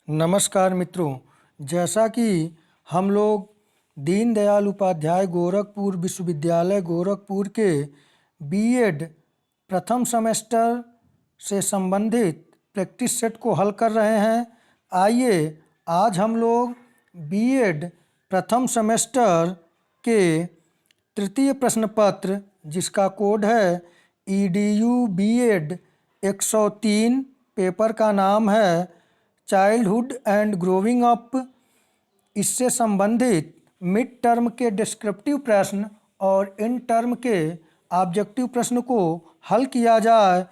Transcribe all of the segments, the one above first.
नमस्कार मित्रों, जैसा कि हम लोग दीनदयाल उपाध्याय गोरखपुर विश्वविद्यालय गोरखपुर के बीएड प्रथम सेमेस्टर से संबंधित प्रैक्टिस सेट को हल कर रहे हैं। आइए आज हम लोग बीएड प्रथम सेमेस्टर के तृतीय प्रश्न पत्र, जिसका कोड है EDU बीएड 103, पेपर का नाम है चाइल्डहुड एंड ग्रोविंग अप, इससे संबंधित मिड टर्म के डिस्क्रिप्टिव प्रश्न और इन टर्म के ऑब्जेक्टिव प्रश्न को हल किया जाए।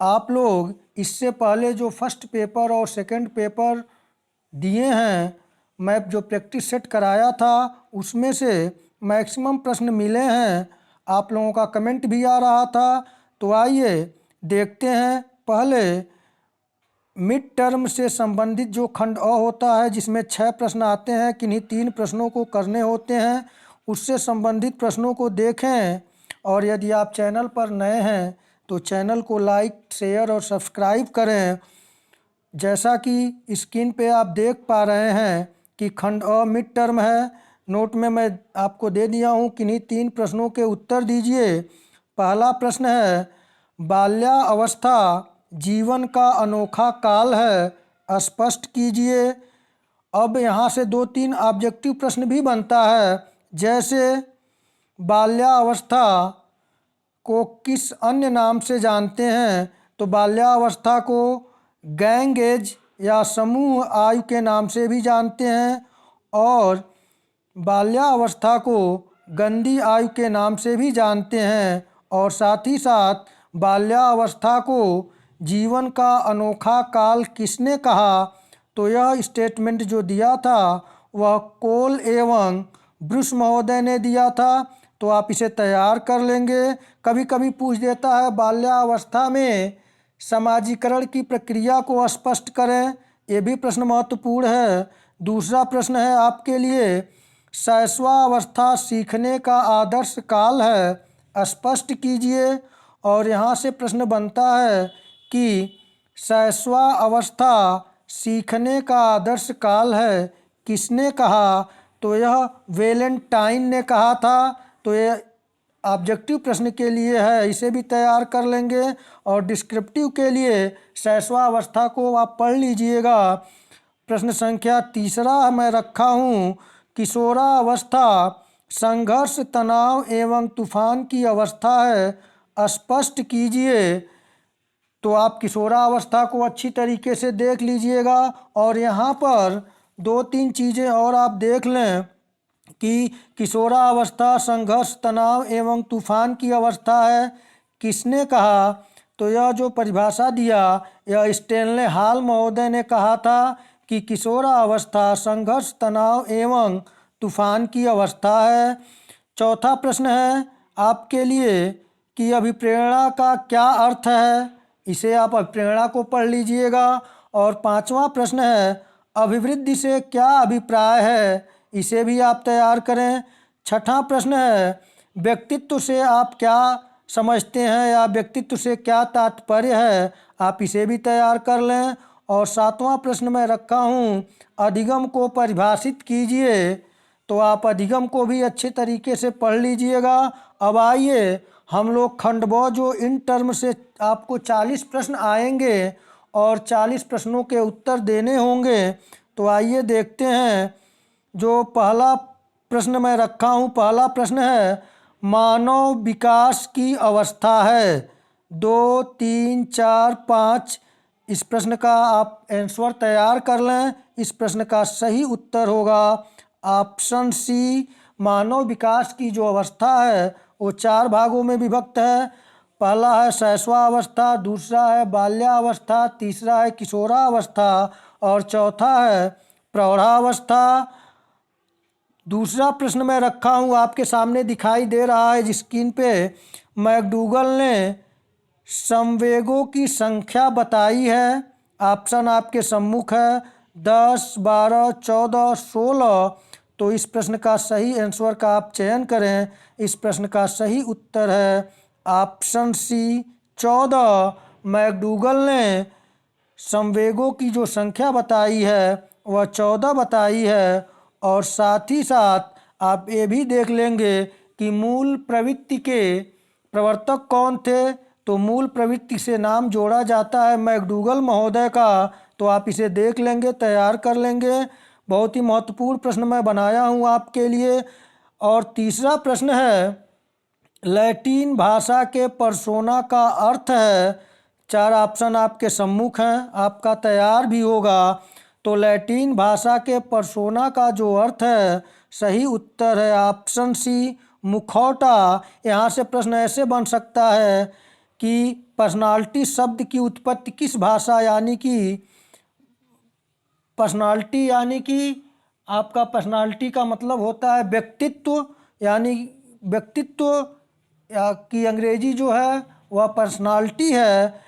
आप लोग इससे पहले जो फर्स्ट पेपर और सेकंड पेपर दिए हैं, मैं जो प्रैक्टिस सेट कराया था उसमें से मैक्सिमम प्रश्न मिले हैं। आप लोगों का कमेंट भी आ रहा था, तो आइए देखते हैं। पहले मिड टर्म से संबंधित जो खंड अ होता है, जिसमें 6 प्रश्न आते हैं, किन्हीं 3 प्रश्नों को करने होते हैं, उससे संबंधित प्रश्नों को देखें। और यदि आप चैनल पर नए हैं तो चैनल को लाइक, शेयर और सब्सक्राइब करें। जैसा कि स्क्रीन पे आप देख पा रहे हैं कि खंड अ मिड टर्म है। नोट में मैं आपको दे दिया हूँ, किन्हीं 3 प्रश्नों के उत्तर दीजिए। पहला प्रश्न है, बाल्यावस्था जीवन का अनोखा काल है, स्पष्ट कीजिए। अब यहाँ से 2-3 ऑब्जेक्टिव प्रश्न भी बनता है, जैसे बाल्यावस्था को किस अन्य नाम से जानते हैं? तो बाल्यावस्था को गैंग एज या समूह आयु के नाम से भी जानते हैं, और बाल्यावस्था को गंदी आयु के नाम से भी जानते हैं। और साथ ही साथ बाल्यावस्था को जीवन का अनोखा काल किसने कहा? तो यह स्टेटमेंट जो दिया था वह कोल एवं ब्रुस महोदय ने दिया था। तो आप इसे तैयार कर लेंगे। कभी कभी पूछ देता है, बाल्यावस्था में समाजीकरण की प्रक्रिया को स्पष्ट करें। ये भी प्रश्न महत्वपूर्ण है। दूसरा प्रश्न है आपके लिए, शैशवावस्था सीखने का आदर्श काल है, स्पष्ट कीजिए। और यहाँ से प्रश्न बनता है कि शैशवावस्था सीखने का आदर्श काल है, किसने कहा? तो यह वेलेंटाइन ने कहा था। तो ये ऑब्जेक्टिव प्रश्न के लिए है, इसे भी तैयार कर लेंगे। और डिस्क्रिप्टिव के लिए शैशवावस्था को आप पढ़ लीजिएगा। प्रश्न संख्या तीसरा मैं रखा हूँ, किशोरावस्था संघर्ष, तनाव एवं तूफान की अवस्था है, स्पष्ट कीजिए। तो आप किशोरावस्था को अच्छी तरीके से देख लीजिएगा। और यहाँ पर 2-3 चीज़ें और आप देख लें कि किशोरावस्था संघर्ष, तनाव एवं तूफान की अवस्था है, किसने कहा? तो यह जो परिभाषा दिया, यह स्टेनले हॉल महोदय ने कहा था कि किशोरावस्था संघर्ष, तनाव एवं तूफान की अवस्था है। चौथा प्रश्न है आपके लिए कि अभिप्रेरणा का क्या अर्थ है, इसे आप अभिप्रेरणा को पढ़ लीजिएगा। और पांचवा प्रश्न है, अभिवृद्धि से क्या अभिप्राय है, इसे भी आप तैयार करें। छठा प्रश्न है, व्यक्तित्व से आप क्या समझते हैं या व्यक्तित्व से क्या तात्पर्य है, आप इसे भी तैयार कर लें। और सातवां प्रश्न मैं रखा हूँ, अधिगम को परिभाषित कीजिए। तो आप अधिगम को भी अच्छे तरीके से पढ़ लीजिएगा। अब आइए हम लोग खंड ब, जो इन टर्म से आपको 40 प्रश्न आएंगे और 40 प्रश्नों के उत्तर देने होंगे। तो आइए देखते हैं। जो पहला प्रश्न मैं रखा हूँ, पहला प्रश्न है, मानव विकास की अवस्था है। 2, 3, 4, 5 इस प्रश्न का आप आंसर तैयार कर लें। इस प्रश्न का सही उत्तर होगा ऑप्शन सी। मानव विकास की जो अवस्था है वो 4 भागों में विभक्त है। पहला है शैशवावस्था, दूसरा है बाल्यावस्था, तीसरा है किशोरावस्था और चौथा है प्रौढ़ावस्था। दूसरा प्रश्न मैं रखा हूँ, आपके सामने दिखाई दे रहा है स्क्रीन पे। मैकडूगल ने संवेगों की संख्या बताई है। ऑप्शन आपके सम्मुख है 10, 12, 14, 16। तो इस प्रश्न का सही आंसर का आप चयन करें। इस प्रश्न का सही उत्तर है ऑप्शन सी 14। मैकडूगल ने संवेगों की जो संख्या बताई है वह 14 बताई है। और साथ ही साथ आप ये भी देख लेंगे कि मूल प्रवृत्ति के प्रवर्तक कौन थे। तो मूल प्रवृत्ति से नाम जोड़ा जाता है मैकडूगल महोदय का। तो आप इसे देख लेंगे, तैयार कर लेंगे। बहुत ही महत्वपूर्ण प्रश्न मैं बनाया हूँ आपके लिए। और तीसरा प्रश्न है, लैटिन भाषा के पर्सोना का अर्थ है। 4 ऑप्शन आपके सम्मुख हैं, आपका तैयार भी होगा। तो लैटिन भाषा के पर्सोना का जो अर्थ है, सही उत्तर है ऑप्शन सी, मुखौटा। यहाँ से प्रश्न ऐसे बन सकता है कि पर्सनालिटी शब्द की उत्पत्ति किस भाषा, यानी कि पर्सनालिटी यानी कि आपका पर्सनालिटी का मतलब होता है व्यक्तित्व, यानी व्यक्तित्व या की अंग्रेजी जो है वह पर्सनालिटी है।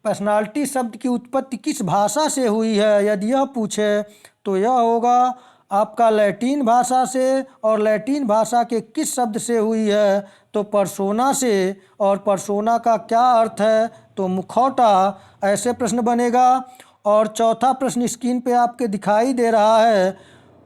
पर्सनालिटी शब्द की उत्पत्ति किस भाषा से हुई है यदि यह पूछे तो यह होगा आपका लैटिन भाषा से। और लैटिन भाषा के किस शब्द से हुई है तो पर्सोना से। और पर्सोना का क्या अर्थ है तो मुखौटा। ऐसे प्रश्न बनेगा। और चौथा प्रश्न स्क्रीन पे आपके दिखाई दे रहा है,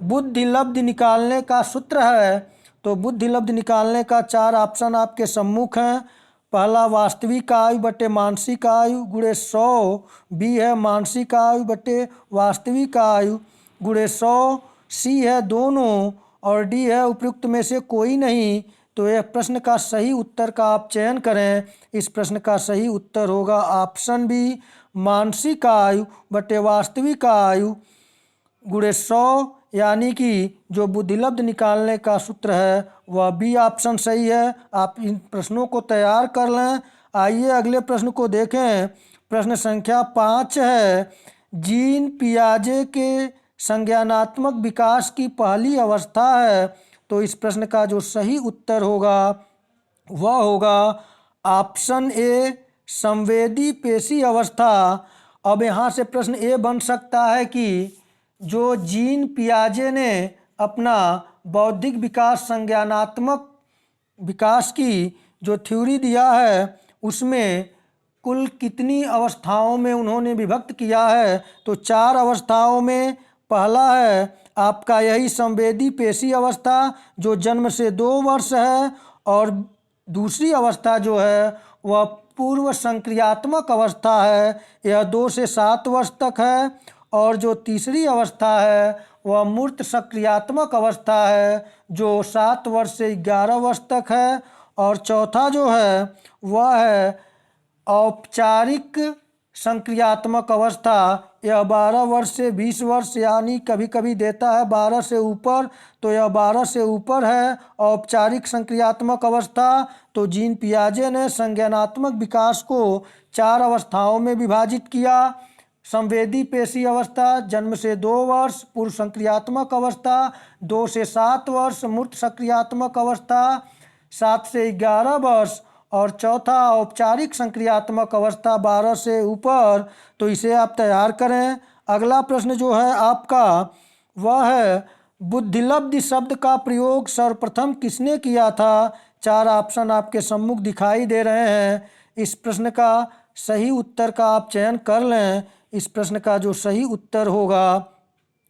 बुद्धि लब्ध निकालने का सूत्र है। तो बुद्धि लब्ध निकालने का 4 ऑप्शन आपके सम्मुख हैं। पहला वास्तविक आयु बटे मानसिक आयु गुणे 100, बी है मानसिक आयु बटे वास्तविक आयु गुणे 100, सी है दोनों, और डी है उपयुक्त में से कोई नहीं। तो यह प्रश्न का सही उत्तर का आप चयन करें। इस प्रश्न का सही उत्तर होगा ऑप्शन बी, मानसिक आयु बटे वास्तविक आयु गुणे 100, यानी कि जो बुद्धिलब्ध निकालने का सूत्र है वह बी ऑप्शन सही है। आप इन प्रश्नों को तैयार कर लें। आइए अगले प्रश्न को देखें। प्रश्न संख्या 5 है, जीन पियाजे के संज्ञानात्मक विकास की पहली अवस्था है। तो इस प्रश्न का जो सही उत्तर होगा वह होगा ऑप्शन ए, संवेदी पेशी अवस्था। अब यहाँ से प्रश्न ये बन सकता है कि जो जीन पियाजे ने अपना बौद्धिक विकास संज्ञानात्मक विकास की जो थ्योरी दिया है उसमें कुल कितनी अवस्थाओं में उन्होंने विभक्त किया है तो 4 अवस्थाओं में। पहला है आपका यही संवेदी पेशी अवस्था जो जन्म से 2 वर्ष है। और दूसरी अवस्था जो है वह पूर्व संक्रियात्मक अवस्था है, यह 2 से 7 वर्ष तक है। और जो तीसरी अवस्था है वह मूर्त सक्रियात्मक अवस्था है जो 7 वर्ष से 11 वर्ष तक है। और चौथा जो है वह है औपचारिक संक्रियात्मक अवस्था, यह 12 वर्ष से 20 वर्ष, यानी कभी कभी देता है 12 से ऊपर, तो यह 12 से ऊपर है औपचारिक संक्रियात्मक अवस्था। तो जीन पियाजे ने संज्ञानात्मक विकास को 4 अवस्थाओं में विभाजित किया। संवेदी पेशी अवस्था जन्म से 2 वर्ष, पूर्व संक्रियात्मक अवस्था 2 से 7 वर्ष, मूर्त सक्रियात्मक अवस्था 7 से 11 वर्ष, और चौथा औपचारिक संक्रियात्मक अवस्था 12 से ऊपर। तो इसे आप तैयार करें। अगला प्रश्न जो है आपका वह है, बुद्धिलब्धि शब्द का प्रयोग सर्वप्रथम किसने किया था। 4 ऑप्शन आपके सम्मुख दिखाई दे रहे हैं। इस प्रश्न का सही उत्तर का आप चयन कर लें। इस प्रश्न का जो सही उत्तर होगा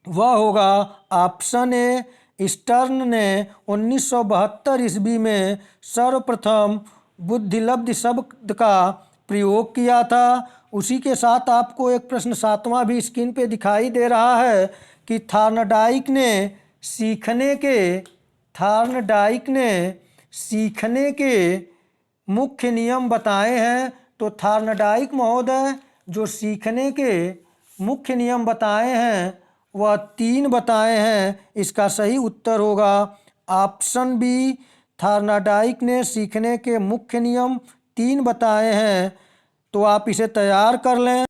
वह होगा ऑप्शन ए, स्टर्न ने 1972 ईस्वी में सर्वप्रथम बुद्धिलब्धि शब्द का प्रयोग किया था। उसी के साथ आपको एक प्रश्न 7वां भी स्क्रीन पे दिखाई दे रहा है कि थार्नडाइक ने सीखने के मुख्य नियम बताए हैं। तो थार्नडाइक महोदय जो सीखने के मुख्य नियम बताए हैं वह 3 बताए हैं। इसका सही उत्तर होगा ऑप्शन बी, थार्नडाइक ने सीखने के मुख्य नियम 3 बताए हैं। तो आप इसे तैयार कर लें।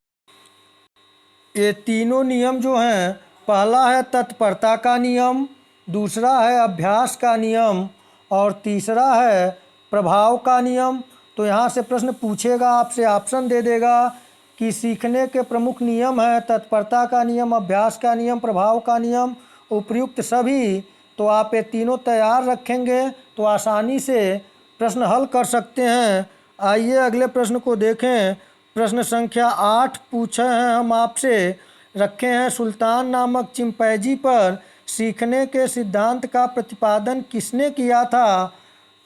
ये तीनों नियम जो हैं, पहला है तत्परता का नियम, दूसरा है अभ्यास का नियम, और तीसरा है प्रभाव का नियम। तो यहाँ से प्रश्न पूछेगा, आपसे ऑप्शन दे देगा कि सीखने के प्रमुख नियम हैं तत्परता का नियम, अभ्यास का नियम, प्रभाव का नियम, उपयुक्त सभी। तो आप ये तीनों तैयार रखेंगे तो आसानी से प्रश्न हल कर सकते हैं। आइए अगले प्रश्न को देखें। प्रश्न संख्या 8 पूछे हैं हम आपसे, रखे हैं, सुल्तान नामक चिंपैंजी पर सीखने के सिद्धांत का प्रतिपादन किसने किया था।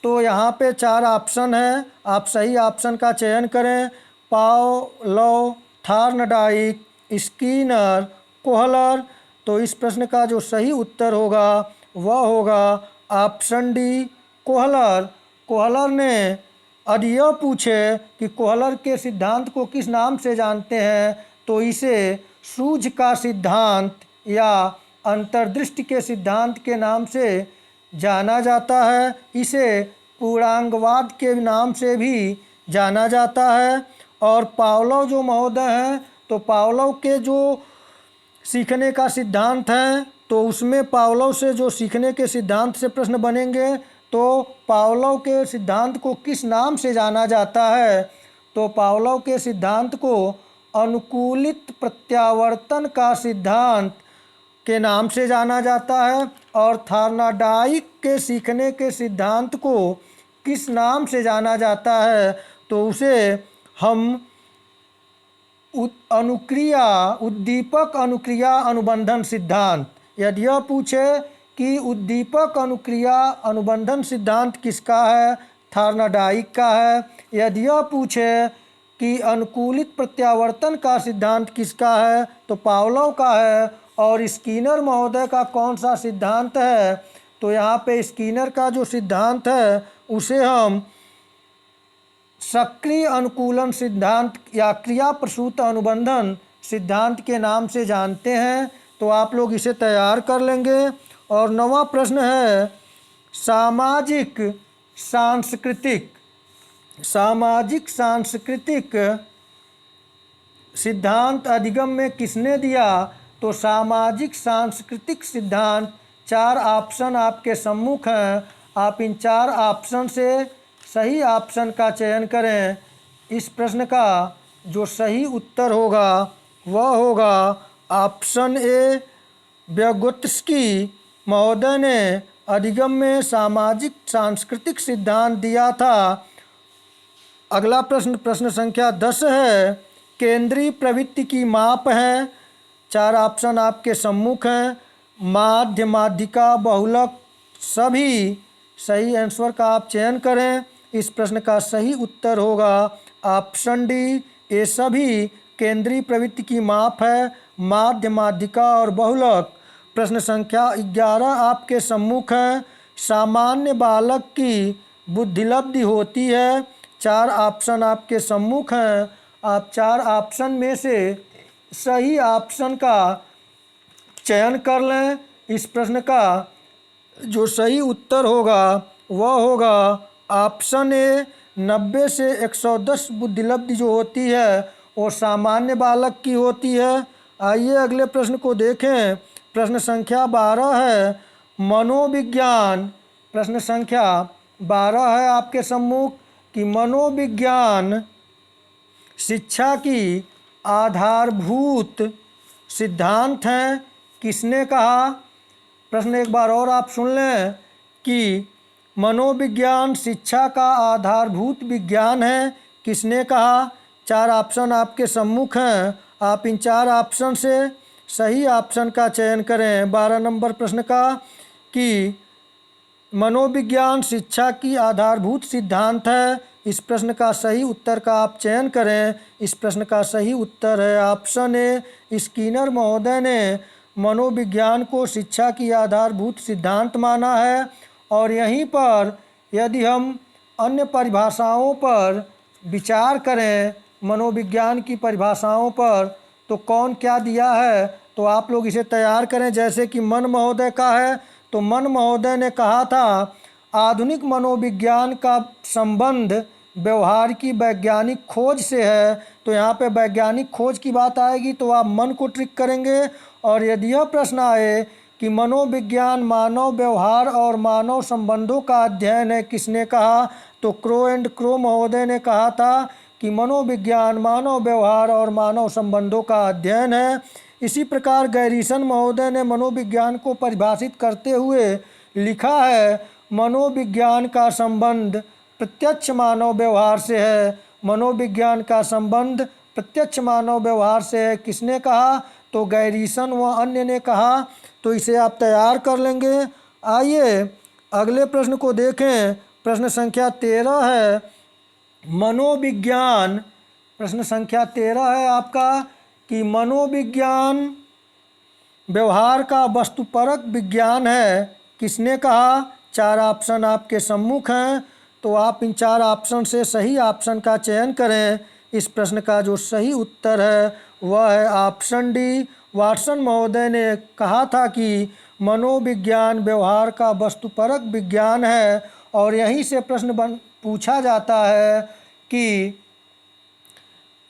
तो यहाँ पे 4 ऑप्शन हैं, आप सही ऑप्शन का चयन करें। Pavlov, Thorndike, Skinner, Kohler. तो इस प्रश्न का जो सही उत्तर होगा वह होगा ऑप्शन डी, कोहलर। कोहलर ने यदि यह पूछे कि कोहलर के सिद्धांत को किस नाम से जानते हैं, तो इसे सूझ का सिद्धांत या अंतर्दृष्टि के सिद्धांत के नाम से जाना जाता है। इसे पूर्णांगवाद के नाम से भी जाना जाता है। और पावलोव जो महोदय हैं, तो पावलोव के जो सीखने का सिद्धांत है, तो उसमें पावलोव से जो सीखने के सिद्धांत से प्रश्न बनेंगे, तो पावलोव के सिद्धांत को किस नाम से जाना जाता है। तो पावलोव के सिद्धांत को अनुकूलित प्रत्यावर्तन का सिद्धांत के नाम से जाना जाता है। और थार्नडाइक के सीखने के सिद्धांत को किस नाम से जाना जाता है, तो उसे हम अनुक्रिया, उद्दीपक अनुक्रिया अनुबंधन सिद्धांत। यदि यह पूछे कि उद्दीपक अनुक्रिया अनुबंधन सिद्धांत किसका है, थार्नडाइक का है। यदि यह पूछे कि अनुकूलित प्रत्यावर्तन का सिद्धांत किसका है, तो पावलोव का है। और स्कीनर महोदय का कौन सा सिद्धांत है, तो यहाँ पे स्कीनर का जो सिद्धांत है उसे हम सक्रिय अनुकूलन सिद्धांत या क्रिया प्रसूत अनुबंधन सिद्धांत के नाम से जानते हैं। तो आप लोग इसे तैयार कर लेंगे। और 9वां प्रश्न है, सामाजिक सांस्कृतिक सिद्धांत अधिगम में किसने दिया। तो सामाजिक सांस्कृतिक सिद्धांत, 4 ऑप्शन आपके सम्मुख हैं। आप इन 4 ऑप्शन से सही ऑप्शन का चयन करें। इस प्रश्न का जो सही उत्तर होगा वह होगा ऑप्शन ए, व्यगोत्स्की महोदय ने अधिगम में सामाजिक सांस्कृतिक सिद्धांत दिया था। अगला प्रश्न, प्रश्न संख्या 10 है, केंद्रीय प्रवृत्ति की माप है। 4 ऑप्शन आपके सम्मुख हैं, माध्य, माध्यिका, बहुलक, सभी। सही आंसर का आप चयन करें। इस प्रश्न का सही उत्तर होगा ऑप्शन डी, ये सभी केंद्रीय प्रवृत्ति की माप है, माध्य, माध्यिका और बहुलक। प्रश्न संख्या 11 आपके सम्मुख है, सामान्य बालक की बुद्धिलब्धि होती है। 4 ऑप्शन आपके सम्मुख हैं। आप 4 ऑप्शन में से सही ऑप्शन का चयन कर लें। इस प्रश्न का जो सही उत्तर होगा वह होगा ऑप्शन ए, 90 से 110 बुद्धिलब्धि जो होती है वो सामान्य बालक की होती है। आइए अगले प्रश्न को देखें। प्रश्न संख्या 12 है, मनोविज्ञान। प्रश्न संख्या 12 है आपके सम्मुख कि मनोविज्ञान शिक्षा की आधारभूत सिद्धांत हैं, किसने कहा। प्रश्न एक बार और आप सुन लें कि मनोविज्ञान शिक्षा का आधारभूत विज्ञान है, किसने कहा। 4 ऑप्शन आपके सम्मुख हैं। आप इन 4 ऑप्शन से सही ऑप्शन का चयन करें। 12 नंबर प्रश्न का कि मनोविज्ञान शिक्षा की आधारभूत सिद्धांत है। इस प्रश्न का सही उत्तर का आप चयन करें। इस प्रश्न का सही उत्तर है ऑप्शन ए, स्कीनर महोदय ने मनोविज्ञान को शिक्षा की आधारभूत सिद्धांत माना है। और यहीं पर यदि हम अन्य परिभाषाओं पर विचार करें, मनोविज्ञान की परिभाषाओं पर, तो कौन क्या दिया है, तो आप लोग इसे तैयार करें। जैसे कि मन महोदय का है, तो मन महोदय ने कहा था आधुनिक मनोविज्ञान का संबंध व्यवहार की वैज्ञानिक खोज से है। तो यहाँ पे वैज्ञानिक खोज की बात आएगी तो आप मन को ट्रिक करेंगे। और यदि यह प्रश्न आए कि मनोविज्ञान मानव व्यवहार और मानव संबंधों का अध्ययन है, किसने कहा, तो क्रो एंड क्रो महोदय ने कहा था कि मनोविज्ञान मानव व्यवहार और मानव संबंधों का अध्ययन है। इसी प्रकार गैरीसन महोदय ने मनोविज्ञान को परिभाषित करते हुए लिखा है, मनोविज्ञान का संबंध प्रत्यक्ष मानव व्यवहार से है। मनोविज्ञान का संबंध प्रत्यक्ष मानव व्यवहार से है, किसने कहा? तो गैरीसन व अन्य ने कहा। तो इसे आप तैयार कर लेंगे। आइए अगले प्रश्न को देखें। प्रश्न संख्या 13 है मनोविज्ञान। प्रश्न संख्या 13 है आपका कि मनोविज्ञान व्यवहार का वस्तुपरक विज्ञान है, किसने कहा? 4 ऑप्शन आपके सम्मुख हैं, तो आप इन 4 ऑप्शन से सही ऑप्शन का चयन करें। इस प्रश्न का जो सही उत्तर है वह है ऑप्शन डी। वाटसन महोदय ने कहा था कि मनोविज्ञान व्यवहार का वस्तुपरक विज्ञान है, और यहीं से प्रश्न पूछा जाता है कि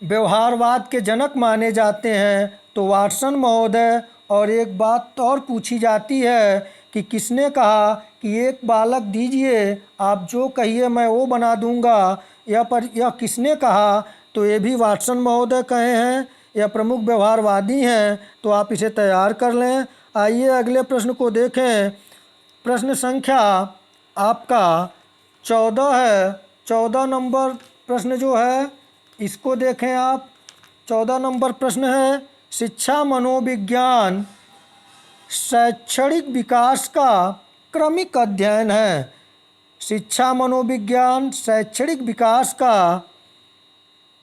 व्यवहारवाद के जनक माने जाते हैं तो वाटसन महोदय। और एक बात और पूछी जाती है कि किसने कहा कि एक बालक दीजिए, आप जो कहिए मैं वो बना दूंगा, यह किसने कहा? तो ये भी वाटसन महोदय कहे हैं, यह प्रमुख व्यवहारवादी हैं। तो आप इसे तैयार कर लें। आइए अगले प्रश्न को देखें। प्रश्न संख्या आपका 14 है। 14 नंबर प्रश्न जो है इसको देखें आप। 14 नंबर प्रश्न है शिक्षा मनोविज्ञान शैक्षणिक विकास का क्रमिक अध्ययन है। शिक्षा मनोविज्ञान शैक्षणिक विकास का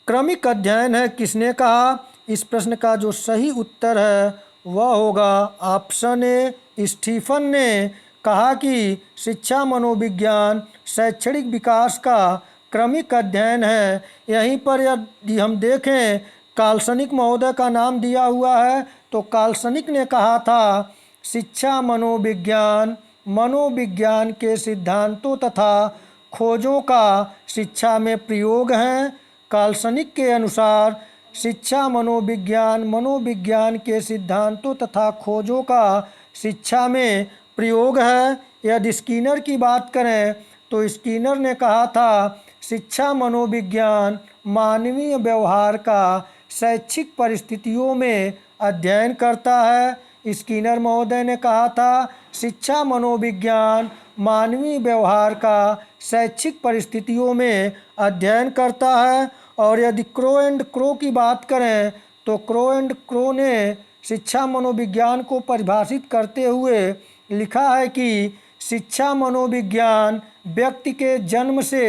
क्रमिक अध्ययन है, किसने कहा? इस प्रश्न का जो सही उत्तर है वह होगा ऑप्शन ए। स्टीफन ने कहा कि शिक्षा मनोविज्ञान शैक्षणिक विकास का क्रमिक अध्ययन है। यहीं पर यदि हम देखें काल्सनिक महोदय का नाम दिया हुआ है, तो काल्सनिक ने कहा था शिक्षा मनोविज्ञान मनोविज्ञान के सिद्धांतों तथा खोजों का शिक्षा में प्रयोग है। काल्सनिक के अनुसार शिक्षा मनोविज्ञान मनोविज्ञान के सिद्धांतों तथा खोजों का शिक्षा में प्रयोग है। यदि स्किनर की बात करें तो स्किनर ने कहा था शिक्षा मनोविज्ञान मानवीय व्यवहार का शैक्षिक परिस्थितियों में अध्ययन करता है। स्किनर महोदय ने कहा था शिक्षा मनोविज्ञान मानवीय व्यवहार का शैक्षिक परिस्थितियों में अध्ययन करता है। और यदि क्रो एंड क्रो की बात करें तो क्रो एंड क्रो ने शिक्षा मनोविज्ञान को परिभाषित करते हुए लिखा है कि शिक्षा मनोविज्ञान व्यक्ति के जन्म से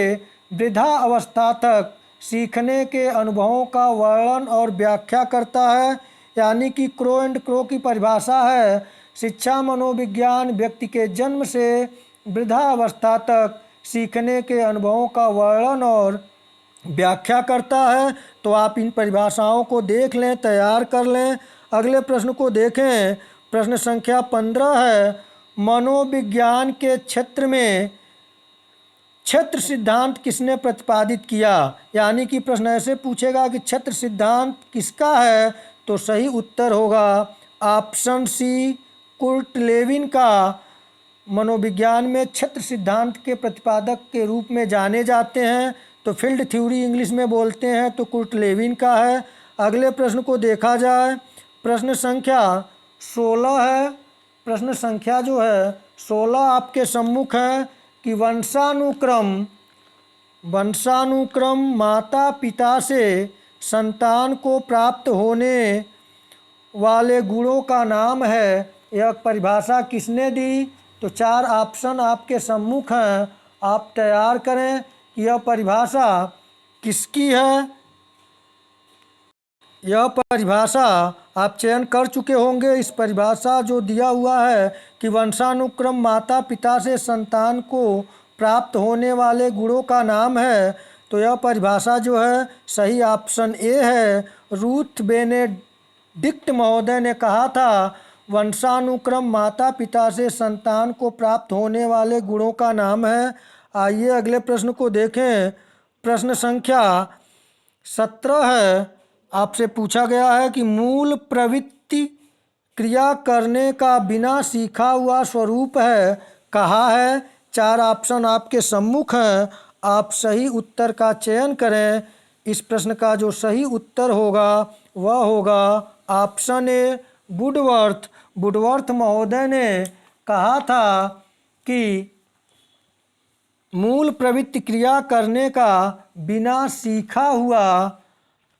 वृद्धा अवस्था तक सीखने के अनुभवों का वर्णन और व्याख्या करता है। यानी कि क्रो एंड क्रो की परिभाषा है शिक्षा मनोविज्ञान व्यक्ति के जन्म से वृद्धा अवस्था तक सीखने के अनुभवों का वर्णन और व्याख्या करता है। तो आप इन परिभाषाओं को देख लें, तैयार कर लें। अगले प्रश्न को देखें। प्रश्न संख्या 15 है मनोविज्ञान के क्षेत्र में क्षेत्र सिद्धांत किसने प्रतिपादित किया? यानी कि प्रश्न ऐसे पूछेगा कि क्षेत्र सिद्धांत किसका है, तो सही उत्तर होगा ऑप्शन सी कुर्ट लेविन का। मनोविज्ञान में क्षेत्र सिद्धांत के प्रतिपादक के रूप में जाने जाते हैं, तो फील्ड थ्योरी इंग्लिश में बोलते हैं, तो कुर्ट लेविन का है। अगले प्रश्न को देखा जाए। प्रश्न संख्या 16 है। प्रश्न संख्या जो है 16 आपके सम्मुख है कि वंशानुक्रम माता पिता से संतान को प्राप्त होने वाले गुणों का नाम है। यह परिभाषा किसने दी? तो 4 ऑप्शन आपके सम्मुख हैं, आप तैयार करें कि यह परिभाषा किसकी है। यह परिभाषा आप चयन कर चुके होंगे। इस परिभाषा जो दिया हुआ है कि वंशानुक्रम माता पिता से संतान को प्राप्त होने वाले गुणों का नाम है, तो यह परिभाषा जो है सही ऑप्शन ए है। रूथ बेनेडिक्ट महोदय ने कहा था वंशानुक्रम माता पिता से संतान को प्राप्त होने वाले गुणों का नाम है। आइए अगले प्रश्न को देखें। प्रश्न संख्या 17 है। आपसे पूछा गया है कि मूल प्रवृत्ति क्रिया करने का बिना सीखा हुआ स्वरूप है, कहा है। 4 ऑप्शन आपके सम्मुख हैं, आप सही उत्तर का चयन करें। इस प्रश्न का जो सही उत्तर होगा वह होगा ऑप्शन ए वुडवर्थ। वुडवर्थ महोदय ने कहा था कि मूल प्रवृत्ति क्रिया करने का बिना सीखा हुआ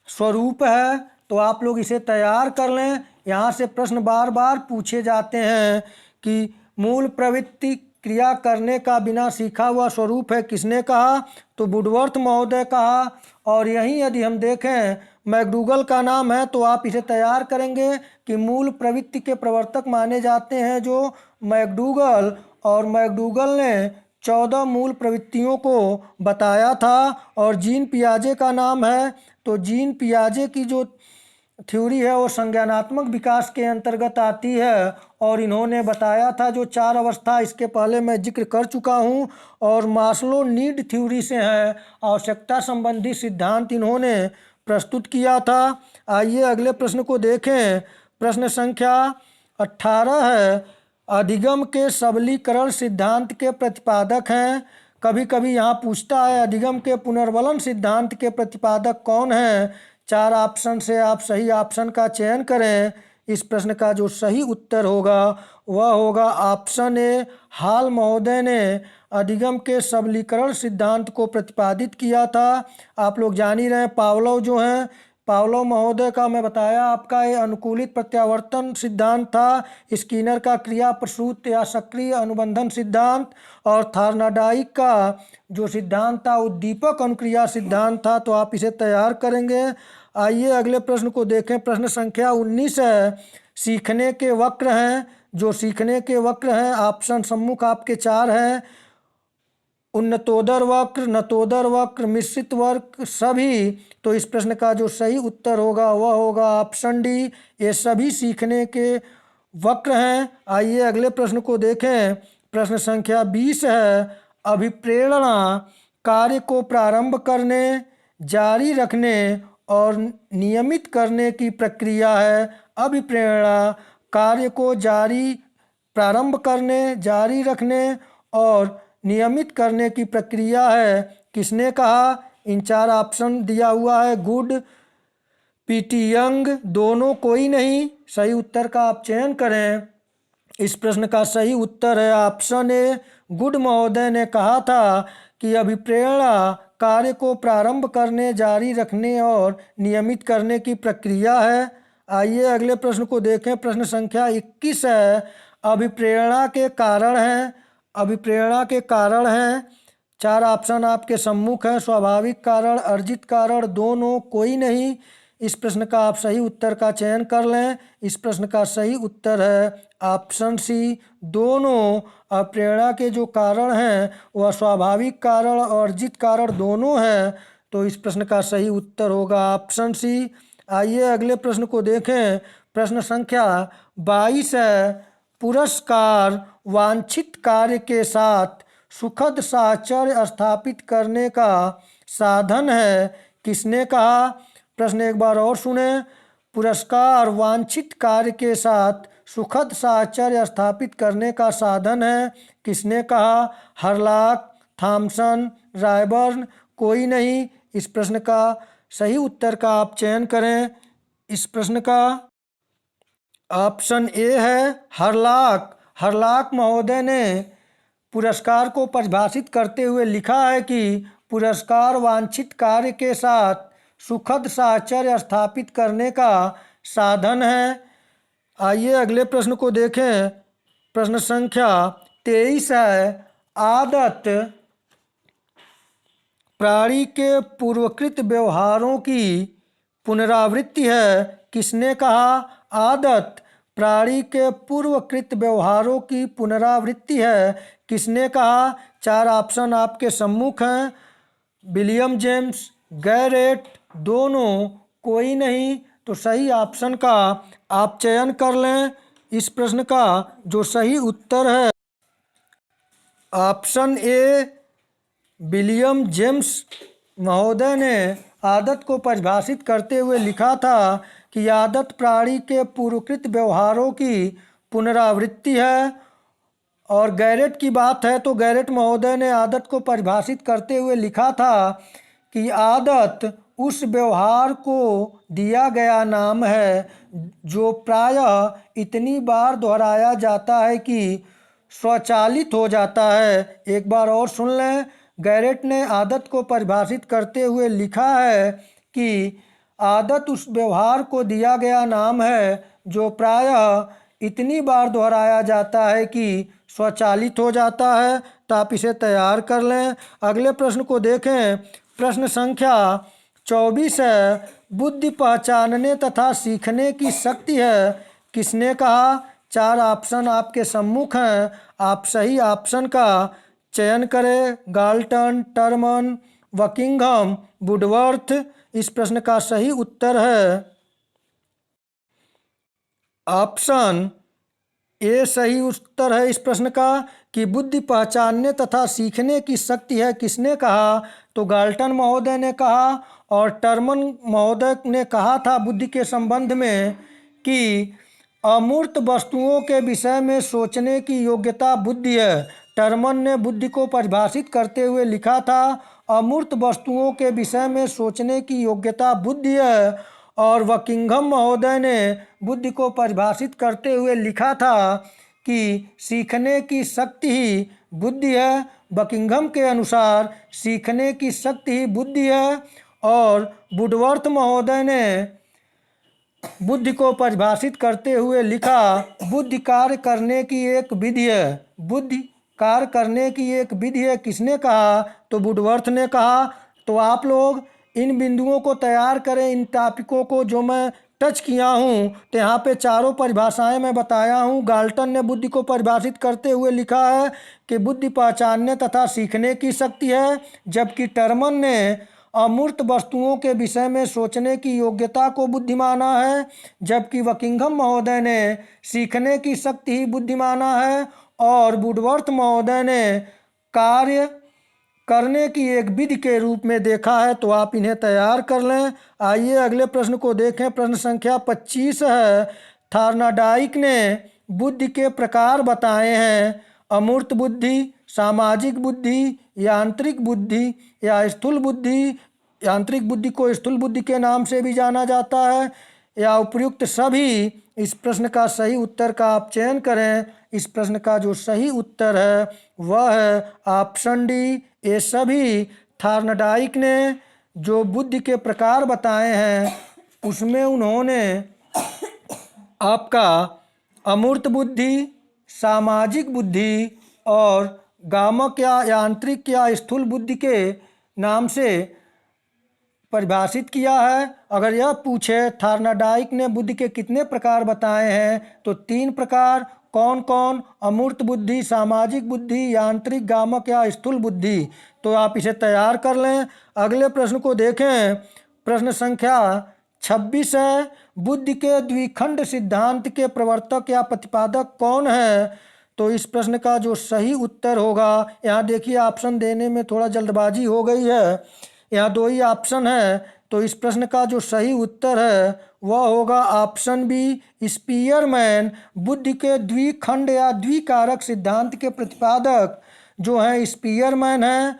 स्वरूप है। तो आप लोग इसे तैयार कर लें। यहाँ से प्रश्न बार बार पूछे जाते हैं कि मूल प्रवृत्ति क्रिया करने का बिना सीखा हुआ स्वरूप है, किसने कहा? तो वुडवर्थ महोदय कहा। और यहीं यदि हम देखें मैकडूगल का नाम है, तो आप इसे तैयार करेंगे कि मूल प्रवृत्ति के प्रवर्तक माने जाते हैं जो मैकडूगल, और मैकडूगल ने 14 मूल प्रवृत्तियों को बताया था। और जीन पियाजे का नाम है। तो जीन पियाजे की जो थ्योरी है वो संज्ञानात्मक विकास के अंतर्गत आती है, और इन्होंने बताया था जो 4 अवस्था, इसके पहले मैं जिक्र कर चुका हूँ। और मास्लो नीड थ्योरी से है, आवश्यकता संबंधी सिद्धांत इन्होंने प्रस्तुत किया था। आइए अगले प्रश्न को देखें। प्रश्न संख्या 18 है, अधिगम के सबलीकरण सिद्धांत के प्रतिपादक हैं। कभी कभी यहाँ पूछता है अधिगम के पुनर्वलन सिद्धांत के प्रतिपादक कौन हैं? 4 ऑप्शन से आप सही ऑप्शन का चयन करें। इस प्रश्न का जो सही उत्तर होगा वह होगा ऑप्शन ए, हाल महोदय ने अधिगम के सबलीकरण सिद्धांत को प्रतिपादित किया था। आप लोग जान ही रहे हैं पावलोव जो हैं, पावलोव महोदय का मैं बताया आपका ये अनुकूलित प्रत्यावर्तन सिद्धांत था, स्किनर का क्रिया प्रसूत या सक्रिय अनुबंधन सिद्धांत, और थार्नाडाइक का जो सिद्धांत था उद्दीपक अनुक्रिया सिद्धांत था। तो आप इसे तैयार करेंगे। आइए अगले प्रश्न को देखें। प्रश्न संख्या 19 है, सीखने के वक्र हैं। जो सीखने के वक्र हैं, ऑप्शन सम्मुख आपके 4 हैं, उन्नतोदर वक्र, नतोदर वक्र, मिश्रित वक्र, सभी। तो इस प्रश्न का जो सही उत्तर होगा वह होगा ऑप्शन डी, ये सभी सीखने के वक्र हैं। आइए अगले प्रश्न को देखें। प्रश्न संख्या 20 है, अभिप्रेरणा कार्य को प्रारंभ करने, जारी रखने और नियमित करने की प्रक्रिया है। अभिप्रेरणा कार्य को प्रारंभ करने, जारी रखने और नियमित करने की प्रक्रिया है। किसने कहा? इन 4 ऑप्शन दिया हुआ है, गुड, पीटी यंग, दोनों, कोई नहीं। सही उत्तर का आप चयन करें। इस प्रश्न का सही उत्तर है ऑप्शन ए, गुड महोदय ने कहा था कि अभिप्रेरणा कार्य को प्रारंभ करने, जारी रखने और नियमित करने की प्रक्रिया है। आइए अगले प्रश्न को देखें। प्रश्न संख्या 21 है, अभिप्रेरणा के कारण हैं। अभिप्रेरणा के कारण हैं, 4 ऑप्शन आपके सम्मुख हैं, स्वाभाविक कारण, अर्जित कारण, दोनों, कोई नहीं। इस प्रश्न का आप सही उत्तर का चयन कर लें। इस प्रश्न का सही उत्तर है ऑप्शन सी, दोनों। अप्रेरणा के जो कारण हैं वह स्वाभाविक कारण और अर्जित कारण दोनों हैं। तो इस प्रश्न का सही उत्तर होगा ऑप्शन सी। आइए अगले प्रश्न को देखें। प्रश्न संख्या 22 है, पुरस्कार वांछित कार्य के साथ सुखद साहचर्य स्थापित करने का साधन है। किसने कहा? प्रश्न एक बार और सुने। पुरस्कार वांछित कार्य के साथ सुखद साहचर्य स्थापित करने का साधन है। किसने कहा? हरलाक, थॉमसन, रायबर्न, कोई नहीं। इस प्रश्न का सही उत्तर का आप चयन करें। इस प्रश्न का ऑप्शन ए है हरलाक। हरलाक महोदय ने पुरस्कार को परिभाषित करते हुए लिखा है कि पुरस्कार वांछित कार्य के साथ सुखद साहचर्य स्थापित करने का साधन है। आइए अगले प्रश्न को देखें। प्रश्न संख्या 23 है, आदत प्राणी के पूर्वकृत व्यवहारों की पुनरावृत्ति है। किसने कहा? आदत प्राणी के पूर्वकृत व्यवहारों की पुनरावृत्ति है। किसने कहा? 4 ऑप्शन आपके सम्मुख हैं, विलियम जेम्स, गैरेट, दोनों, कोई नहीं। तो सही ऑप्शन का आप चयन कर लें। इस प्रश्न का जो सही उत्तर है ऑप्शन ए, विलियम जेम्स महोदय ने आदत को परिभाषित करते हुए लिखा था कि आदत प्राणी के पूर्वकृत व्यवहारों की पुनरावृत्ति है। और गैरेट की बात है तो गैरेट महोदय ने आदत को परिभाषित करते हुए लिखा था कि आदत उस व्यवहार को दिया गया नाम है जो प्रायः इतनी बार दोहराया जाता है कि स्वचालित हो जाता है। एक बार और सुन लें, गैरेट ने आदत को परिभाषित करते हुए लिखा है कि आदत उस व्यवहार को दिया गया नाम है जो प्रायः इतनी बार दोहराया जाता है कि स्वचालित हो जाता है। तो आप इसे तैयार कर लें। अगले प्रश्न को देखें। प्रश्न संख्या 24 है, बुद्धि पहचानने तथा सीखने की शक्ति है, किसने कहा? 4 ऑप्शन आपके सम्मुख हैं, आप सही ऑप्शन का चयन करें। Galton, Terman, Buckingham, Woodworth. इस प्रश्न का सही उत्तर है ऑप्शन ए सही उत्तर है इस प्रश्न का कि बुद्धि पहचानने तथा सीखने की शक्ति है, किसने कहा? तो गाल्टन महोदय ने कहा। और टर्मन महोदय ने कहा था बुद्धि के संबंध में कि अमूर्त वस्तुओं के विषय में सोचने की योग्यता बुद्धि है। टर्मन ने बुद्धि को परिभाषित करते हुए लिखा था अमूर्त वस्तुओं के विषय में सोचने की योग्यता बुद्धि है। और बकिंघम महोदय ने बुद्धि को परिभाषित करते हुए लिखा था कि सीखने की शक्ति ही बुद्धि है। बकिंघम के अनुसार सीखने की शक्ति ही बुद्धि है। और वुडवर्थ महोदय ने बुद्धि को परिभाषित करते हुए लिखा बुद्धि कार्य करने की एक विधि है। बुद्धि कार्य करने की एक विधि है, किसने कहा? तो वुडवर्थ ने कहा। तो आप लोग इन बिंदुओं को तैयार करें, इन टॉपिकों को जो मैं टच किया हूँ। तो यहाँ पे चारों परिभाषाएं मैं बताया हूँ। गाल्टन ने बुद्धि को परिभाषित करते हुए लिखा है कि बुद्धि पहचानने तथा सीखने की शक्ति है, जबकि टर्मन ने अमूर्त वस्तुओं के विषय में सोचने की योग्यता को बुद्धि माना है, जबकि बकिंघम महोदय ने सीखने की शक्ति ही बुद्धि माना है। और वुडवर्थ महोदय ने कार्य करने की एक विधि के रूप में देखा है। तो आप इन्हें तैयार कर लें। आइए अगले प्रश्न को देखें। प्रश्न संख्या 25 है, थार्नाडाइक ने बुद्धि के प्रकार बताए हैं। अमूर्त बुद्धि, सामाजिक बुद्धि, यांत्रिक बुद्धि या स्थूल बुद्धि। यांत्रिक बुद्धि को स्थूल बुद्धि के नाम से भी जाना जाता है, या उपयुक्त सभी। इस प्रश्न का सही उत्तर का आप चयन करें। इस प्रश्न का जो सही उत्तर है वह है ऑप्शन डी, ये सभी। थार्नडाइक ने जो बुद्धि के प्रकार बताए हैं उसमें उन्होंने आपका अमूर्त बुद्धि, सामाजिक बुद्धि और गामक या यांत्रिक या स्थूल बुद्धि के नाम से परिभाषित किया है। अगर यह पूछे थार्नाडाइक ने बुद्धि के कितने प्रकार बताए हैं, तो 3 प्रकार। कौन कौन? अमूर्त बुद्धि, सामाजिक बुद्धि, यांत्रिक, गामक या स्थूल बुद्धि। तो आप इसे तैयार कर लें। अगले प्रश्न को देखें। प्रश्न संख्या 26 है, बुद्धि के द्विखंड सिद्धांत के प्रवर्तक या प्रतिपादक कौन है? तो इस प्रश्न का जो सही उत्तर होगा, यहाँ देखिए ऑप्शन देने में थोड़ा जल्दबाजी हो गई है, यहाँ 2 ही ऑप्शन है। तो इस प्रश्न का जो सही उत्तर है वह होगा ऑप्शन बी, स्पीयरमैन। बुद्धि के द्विखंड या द्विकारक सिद्धांत के प्रतिपादक जो हैं स्पीयरमैन हैं।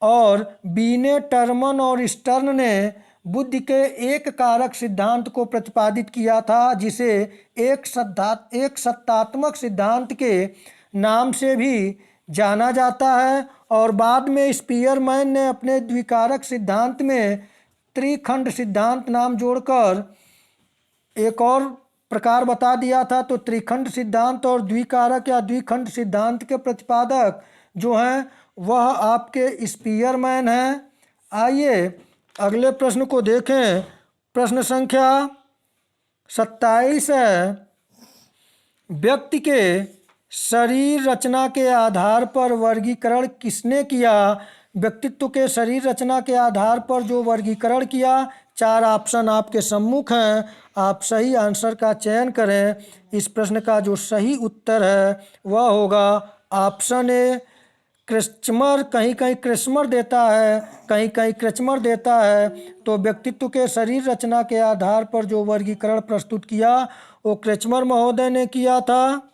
और बीने, टर्मन और स्टर्न ने बुद्धि के एक कारक सिद्धांत को प्रतिपादित किया था, जिसे एक सत्तात्मक सिद्धांत के नाम से भी जाना जाता है। और बाद में स्पीयरमैन ने अपने द्विकारक सिद्धांत में त्रिखंड सिद्धांत नाम जोड़कर एक और प्रकार बता दिया था। तो त्रिखंड सिद्धांत और द्विकारक या द्विखंड सिद्धांत के प्रतिपादक जो हैं वह आपके स्पीयरमैन हैं। आइए अगले प्रश्न को देखें। प्रश्न संख्या 27 है, व्यक्ति के शरीर रचना के आधार पर वर्गीकरण किसने किया? व्यक्तित्व के शरीर रचना के आधार पर जो वर्गीकरण किया, 4 ऑप्शन आपके सम्मुख हैं, आप सही आंसर का चयन करें। इस प्रश्न का जो सही उत्तर है वह होगा ऑप्शन ए, क्रिस्चमर। कहीं कहीं क्रिस्मर देता है, कहीं कहीं क्रिचमर देता है। तो व्यक्तित्व के शरीर रचना के आधार पर जो वर्गीकरण प्रस्तुत किया वो क्रिचमर महोदय ने किया था।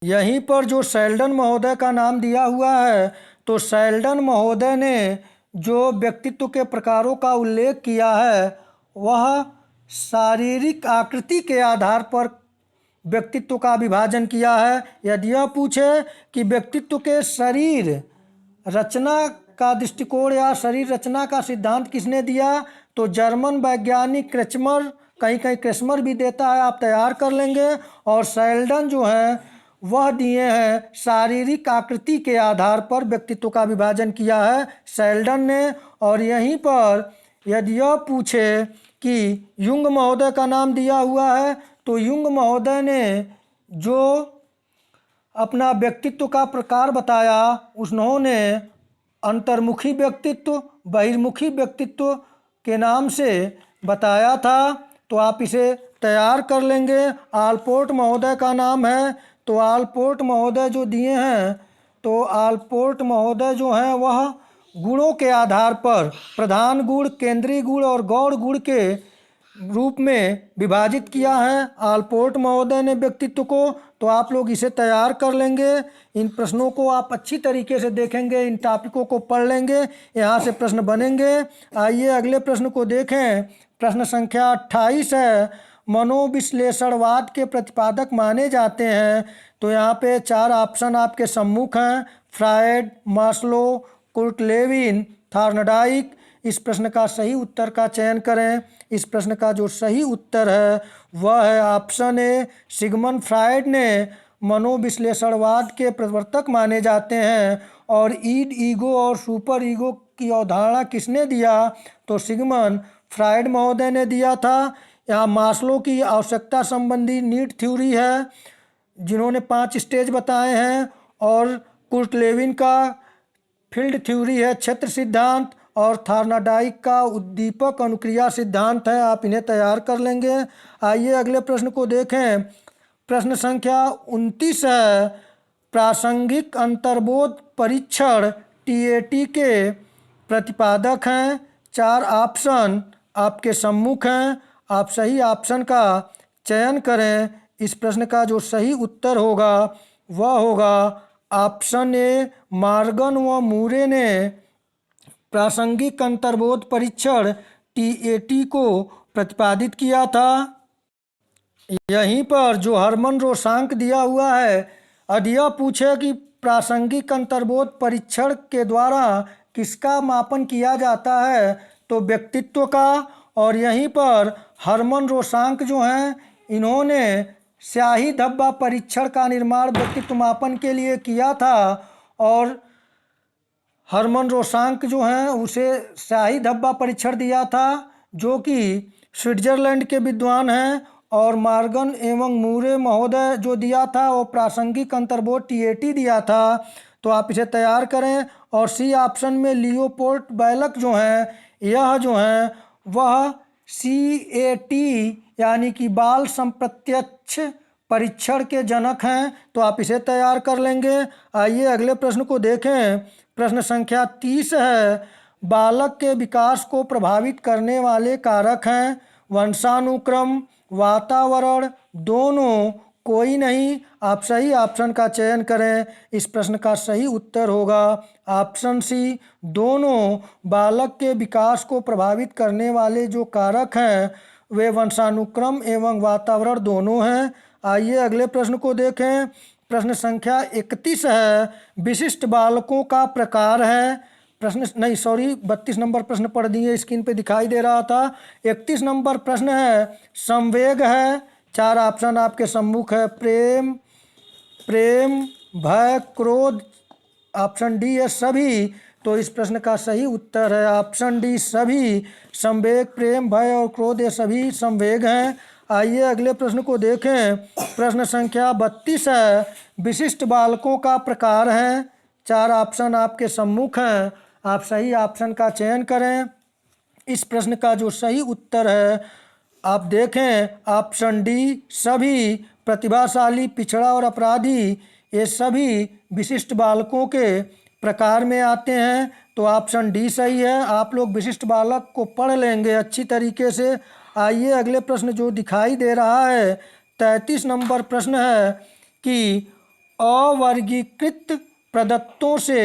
यहीं पर जो शेल्डन महोदय का नाम दिया हुआ है, तो शेल्डन महोदय ने जो व्यक्तित्व के प्रकारों का उल्लेख किया है वह शारीरिक आकृति के आधार पर व्यक्तित्व का विभाजन किया है। यदि यह पूछे कि व्यक्तित्व के शरीर रचना का दृष्टिकोण या शरीर रचना का सिद्धांत किसने दिया? तो जर्मन वैज्ञानिक क्रेचमर, कहीं कहीं क्रेचमर भी देता है, आप तैयार कर लेंगे। और सेल्डन जो है वह दिए हैं शारीरिक आकृति के आधार पर व्यक्तित्व का विभाजन किया है सेल्डन ने। और यहीं पर यदि यह पूछे कि युंग महोदय का नाम दिया हुआ है, तो युंग महोदय ने जो अपना व्यक्तित्व का प्रकार बताया उन्होंने अंतर्मुखी व्यक्तित्व, बहिर्मुखी व्यक्तित्व के नाम से बताया था। तो आप इसे तैयार कर लेंगे। आलपोर्ट महोदय का नाम है, तो आलपोर्ट महोदय जो दिए हैं, तो आलपोर्ट महोदय जो हैं वह गुणों के आधार पर प्रधान गुण, केंद्रीय गुण और गौड़ गुण के रूप में विभाजित किया है आलपोर्ट महोदय ने व्यक्तित्व को। तो आप लोग इसे तैयार कर लेंगे। इन प्रश्नों को आप अच्छी तरीके से देखेंगे, इन टॉपिकों को पढ़ लेंगे, यहाँ से प्रश्न बनेंगे। आइए अगले प्रश्न को देखें। प्रश्न संख्या 28 है, मनोविश्लेषणवाद के प्रतिपादक माने जाते हैं। तो यहाँ पे 4 ऑप्शन आपके सम्मुख हैं, Freud, Maslow, Kurt Lewin, Thorndike. इस प्रश्न का सही उत्तर का चयन करें। इस प्रश्न का जो सही उत्तर है वह है ऑप्शन ए, सिगमंड फ्रायड ने मनोविश्लेषणवाद के प्रवर्तक माने जाते हैं। और ईड, ईगो और सुपर ईगो की अवधारणा किसने दिया? तो सिगमंड फ्रायड महोदय ने दिया था। यहाँ मास्लो की आवश्यकता संबंधी नीड थ्योरी है जिन्होंने 5 स्टेज बताए हैं। और कुर्ट लेविन का फील्ड थ्योरी है, क्षेत्र सिद्धांत। और थॉर्नडाइक का उद्दीपक अनुक्रिया सिद्धांत है। आप इन्हें तैयार कर लेंगे। आइए अगले प्रश्न को देखें। प्रश्न संख्या 29 है, प्रासंगिक अंतर्बोध परीक्षण टीएटी के प्रतिपादक हैं। 4 ऑप्शन आपके सम्मुख हैं, आप सही ऑप्शन का चयन करें। इस प्रश्न का जो सही उत्तर होगा वह होगा ऑप्शन ए, मॉर्गन व मूरे ने प्रासंगिक अंतर्बोध परीक्षण टीएटी को प्रतिपादित किया था। यहीं पर जो हरमन रोसांक दिया हुआ है, यदि यह पूछे कि प्रासंगिक अंतर्बोध परीक्षण के द्वारा किसका मापन किया जाता है, तो व्यक्तित्व का। और यहीं पर हरमन रोसांक जो हैं इन्होंने स्याही धब्बा परीक्षण का निर्माण व्यक्तित्व मापन के लिए किया था। और हरमन रोसांक जो हैं उसे स्याही धब्बा परीक्षण दिया था जो कि स्विट्जरलैंड के विद्वान हैं। और मॉर्गन एवं मूरे महोदय जो दिया था वो प्रासंगिक अंतर्बोध टीएटी दिया था। तो आप इसे तैयार करें। और सी ऑप्शन में लियोपोल्ड बैलक जो हैं, यह जो हैं वह सीएटी यानी कि बाल संप्रत्यक्ष परीक्षण के जनक हैं। तो आप इसे तैयार कर लेंगे। आइए अगले प्रश्न को देखें। प्रश्न संख्या 30 है, बालक के विकास को प्रभावित करने वाले कारक हैं वंशानुक्रम, वातावरण, दोनों, कोई नहीं। आप सही ऑप्शन का चयन करें। इस प्रश्न का सही उत्तर होगा ऑप्शन सी, दोनों। बालक के विकास को प्रभावित करने वाले जो कारक हैं वे वंशानुक्रम एवं वातावरण दोनों हैं। आइए अगले प्रश्न को देखें। प्रश्न संख्या 31 है, विशिष्ट बालकों का प्रकार है। प्रश्न नहीं, सॉरी, 32 नंबर प्रश्न पढ़ दिए, स्क्रीन पे दिखाई दे रहा था। 31 नंबर प्रश्न है, संवेग है। 4 ऑप्शन आपके सम्मुख है, प्रेम, प्रेम, भय, क्रोध। ऑप्शन डी है सभी। तो इस प्रश्न का सही उत्तर है ऑप्शन डी, सभी। संवेग, प्रेम, भय और क्रोध ये सभी संवेग हैं। आइए अगले प्रश्न को देखें। प्रश्न संख्या 32 है, विशिष्ट बालकों का प्रकार है। 4 ऑप्शन आपके सम्मुख हैं, आप सही ऑप्शन का चयन करें। इस प्रश्न का जो सही उत्तर है आप देखें ऑप्शन डी, सभी। प्रतिभाशाली, पिछड़ा और अपराधी ये सभी विशिष्ट बालकों के प्रकार में आते हैं। तो ऑप्शन डी सही है। आप लोग विशिष्ट बालक को पढ़ लेंगे अच्छी तरीके से। आइए अगले प्रश्न जो दिखाई दे रहा है 33 नंबर प्रश्न है कि अवर्गीकृत प्रदत्तों से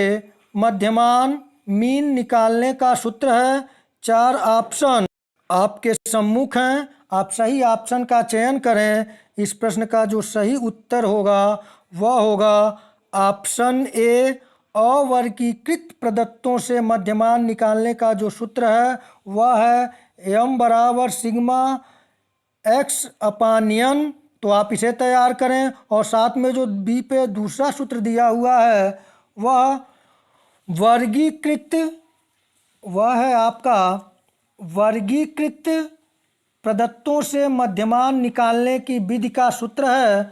मध्यमान मीन निकालने का सूत्र है। 4 ऑप्शन आपके सम्मुख हैं, आप सही ऑप्शन का चयन करें। इस प्रश्न का जो सही उत्तर होगा वह होगा ऑप्शन ए, अवर्गीकृत प्रदत्तों से मध्यमान निकालने का जो सूत्र है वह है m बराबर सिग्मा एक्स अपान n। तो आप इसे तैयार करें और साथ में जो बी पे दूसरा सूत्र दिया हुआ है वह वर्गीकृत, वह है आपका वर्गीकृत प्रदत्तों से मध्यमान निकालने की विधि का सूत्र है।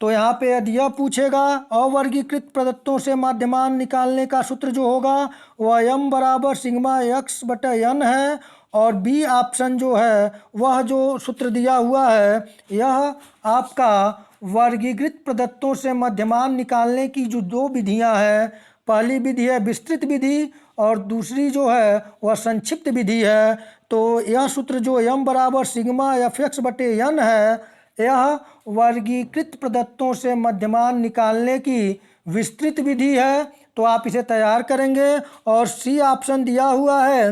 तो यहाँ पे यदि यह पूछेगा अवर्गीकृत प्रदत्तों से मध्यमान निकालने का सूत्र जो होगा वह m बराबर सिग्मा एक्स बटा n है, और बी ऑप्शन जो है वह जो सूत्र दिया हुआ है यह आपका वर्गीकृत प्रदत्तों से मध्यमान निकालने की जो दो विधियां हैं, पहली विधि है विस्तृत विधि और दूसरी जो है वह संक्षिप्त विधि है। तो यह सूत्र जो m बराबर सिग्मा एफ एक्स बटे n है यह वर्गीकृत प्रदत्तों से मध्यमान निकालने की विस्तृत विधि है। तो आप इसे तैयार करेंगे और सी ऑप्शन दिया हुआ है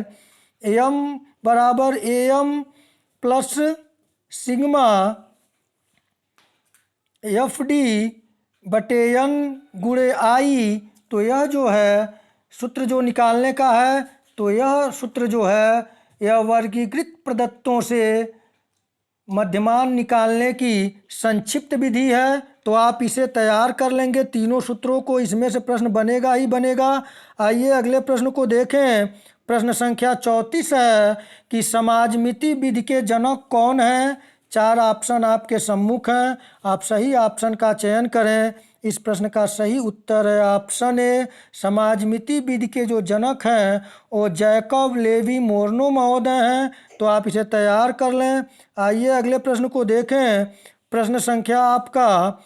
m बराबर am plus sigma F D बटे n गुणे आई। तो यह जो है सूत्र जो निकालने का है तो यह सूत्र जो है यह वर्गीकृत प्रदत्तों से मध्यमान निकालने की संक्षिप्त विधि है। तो आप इसे तैयार कर लेंगे तीनों सूत्रों को, इसमें से प्रश्न बनेगा ही बनेगा। आइए अगले प्रश्न को देखें। प्रश्न संख्या 34 है कि समाजमिति विधि के जनक कौन है। चार ऑप्शन आपके सम्मुख हैं, आप सही ऑप्शन का चयन करें। इस प्रश्न का सही उत्तर है ऑप्शन ए। समाजमिति विधि के जो जनक हैं वो जैकब लेवी मोर्नो महोदय हैं। तो आप इसे तैयार कर लें। आइए अगले प्रश्न को देखें। प्रश्न संख्या आपका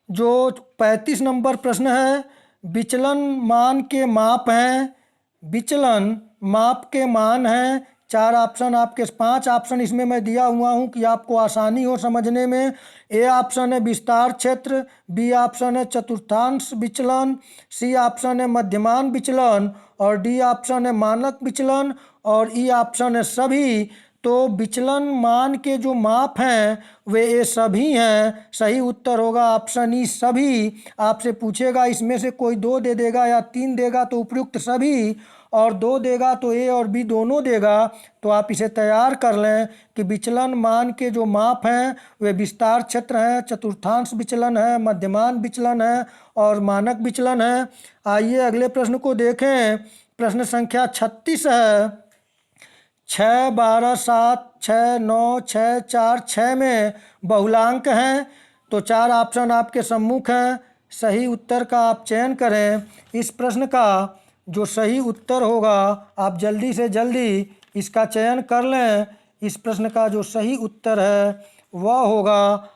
जो 35 नंबर प्रश्न है, विचलन मान के माप हैं, विचलन माप के मान हैं। चार ऑप्शन आपके, पांच ऑप्शन इसमें मैं दिया हुआ हूं कि आपको आसानी हो समझने में। ए ऑप्शन है विस्तार क्षेत्र, बी ऑप्शन है चतुर्थांश विचलन, सी ऑप्शन है मध्यमान विचलन और डी ऑप्शन है मानक विचलन और ई ऑप्शन है सभी। तो विचलन मान के जो माप हैं वे ये सभी हैं। सही उत्तर होगा ऑप्शन ई सभी। आपसे पूछेगा इसमें से कोई दो दे देगा या तीन देगा तो उपयुक्त सभी, और दो देगा तो ए और बी दोनों देगा। तो आप इसे तैयार कर लें कि विचलन मान के जो माप हैं वे विस्तार क्षेत्र हैं, चतुर्थांश विचलन है, मध्यमान विचलन है और मानक विचलन है। आइए अगले प्रश्न को देखें। प्रश्न संख्या 36 है। 6, 12, 7, 6, 9, 6, 4, 6 में बहुलांक हैं। तो चार ऑप्शन आपके सम्मुख हैं, सही उत्तर का आप चयन करें। इस प्रश्न का जो सही उत्तर होगा आप जल्दी से जल्दी इसका चयन कर लें। इस प्रश्न का जो सही उत्तर है वह होगा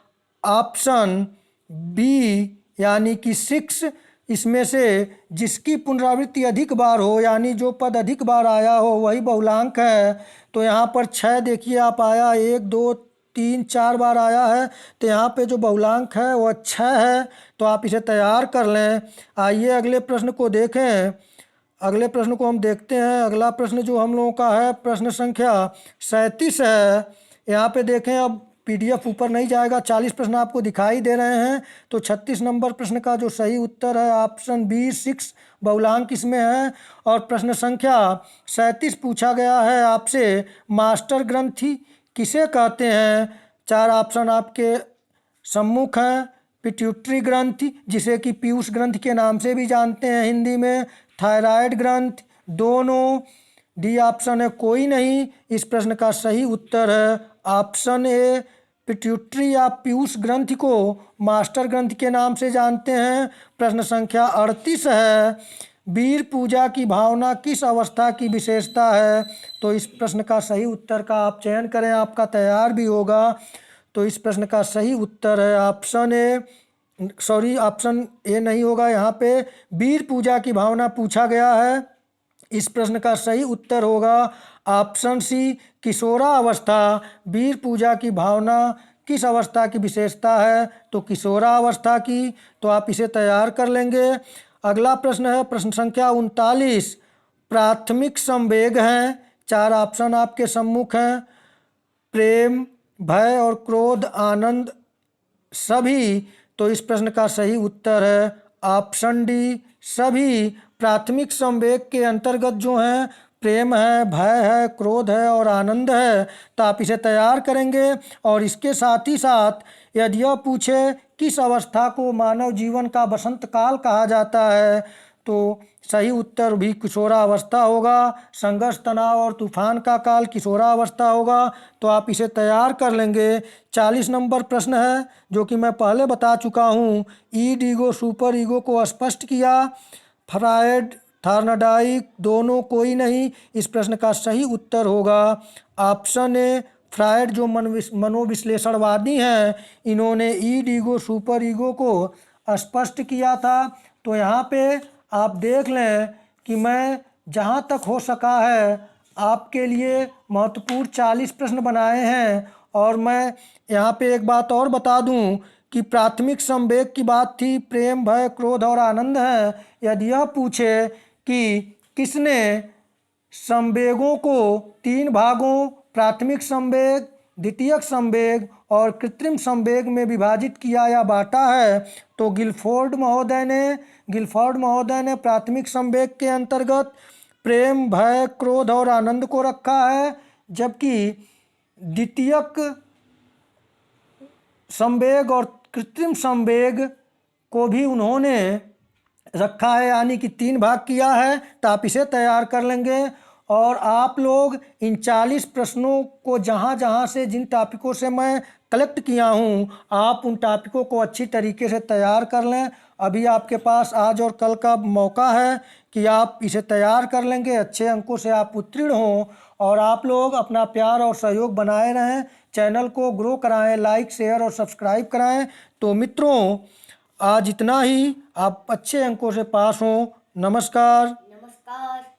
ऑप्शन बी यानी कि 6। इसमें से जिसकी पुनरावृत्ति अधिक बार हो यानी जो पद अधिक बार आया हो वही बहुलांक है। तो यहाँ पर 6 देखिए आप आया, 1, 2, 3, 4 बार आया है। तो यहाँ पे जो बहुलांक है वह 6 है। तो आप इसे तैयार कर लें। आइए अगले प्रश्न को देखें। अगले प्रश्न को हम देखते हैं। अगला प्रश्न जो हम लोगों का है प्रश्न संख्या 37 है। यहाँ पे देखें, अब पीडीएफ ऊपर नहीं जाएगा, 40 प्रश्न आपको दिखाई दे रहे हैं। तो 36 नंबर प्रश्न का जो सही उत्तर है ऑप्शन बी 6 बहुलांक इसमें है। और प्रश्न संख्या 37 पूछा गया है आपसे, मास्टर ग्रंथि किसे कहते हैं। चार ऑप्शन आपके सम्मुख हैं। पिट्यूटरी ग्रंथि जिसे कि पीयूष ग्रंथि के नाम से भी जानते हैं हिंदी में, थायराइड ग्रंथि, दोनों, डी ऑप्शन है कोई नहीं। इस प्रश्न का सही उत्तर है ऑप्शन ए। पिट्यूटरी या पीयूष ग्रंथि को मास्टर ग्रंथि के नाम से जानते हैं। प्रश्न संख्या 38 है, वीर पूजा की भावना किस अवस्था की विशेषता है। तो इस प्रश्न का सही उत्तर का आप चयन करें, आपका तैयार भी होगा। तो इस प्रश्न का सही उत्तर है option A, sorry option A नहीं होगा, यहाँ पे वीर पूजा की भावना पूछा गया है। इस प्रश्न का सही उत्तर होगा ऑप्शन सी, किशोरावस्था। वीर पूजा की भावना किस अवस्था की विशेषता है, तो किशोरावस्था की। तो आप इसे तैयार कर लेंगे। अगला प्रश्न है प्रश्न संख्या 39, प्राथमिक संवेग हैं। चार ऑप्शन आपके सम्मुख हैं, प्रेम, भय और क्रोध, आनंद, सभी। तो इस प्रश्न का सही उत्तर है ऑप्शन डी सभी प्राथमिक संवेग के अंतर्गत जो हैं प्रेम है, भय है, क्रोध है और आनंद है। तो आप इसे तैयार करेंगे। और इसके साथ ही साथ यदि यह पूछे किस अवस्था को मानव जीवन का वसंत काल कहा जाता है, तो सही उत्तर भी किशोरावस्था होगा। संघर्ष, तनाव और तूफान का काल किशोरावस्था होगा। तो आप इसे तैयार कर लेंगे। 40 नंबर प्रश्न है जो कि मैं पहले बता चुका हूँ। ईड ईगो सुपर ईगो को स्पष्ट किया। फ्रायड, थॉर्नडाइक दोनों कोई नहीं। इस प्रश्न का सही उत्तर होगा ऑप्शन ए फ्रायड, जो मनोविश्लेषणवादी हैं, इन्होंने ईड ईगो सुपर ईगो को स्पष्ट किया था। तो यहाँ पे आप देख लें कि मैं जहाँ तक हो सका है आपके लिए महत्वपूर्ण 40 प्रश्न बनाए हैं। और मैं यहाँ पे एक बात और बता दूँ कि प्राथमिक संवेग की बात थी, प्रेम, भय, क्रोध और आनंद है। यदि यह पूछे कि किसने संवेगों को 3 भागों प्राथमिक संवेग, द्वितीयक संवेग और कृत्रिम संवेग में विभाजित किया या बांटा है, तो गिलफोर्ड महोदय ने प्राथमिक संवेग के अंतर्गत प्रेम, भय, क्रोध और आनंद को रखा है। जबकि द्वितीयक संवेग और कृत्रिम संवेग को भी उन्होंने रखा है, यानी कि 3 भाग किया है। तो आप इसे तैयार कर लेंगे। और आप लोग इन 40 प्रश्नों को जहाँ जहाँ से, जिन टॉपिकों से मैं कलेक्ट किया हूँ, आप उन टॉपिकों को अच्छी तरीके से तैयार कर लें। अभी आपके पास आज और कल का मौका है कि आप इसे तैयार कर लेंगे, अच्छे अंकों से आप उत्तीर्ण हों। और आप लोग अपना प्यार और सहयोग बनाए रहें, चैनल को ग्रो कराएं, लाइक, शेयर और सब्सक्राइब कराएं। तो मित्रों, आज इतना ही। आप अच्छे अंकों से पास हों। नमस्कार। नमस्कार।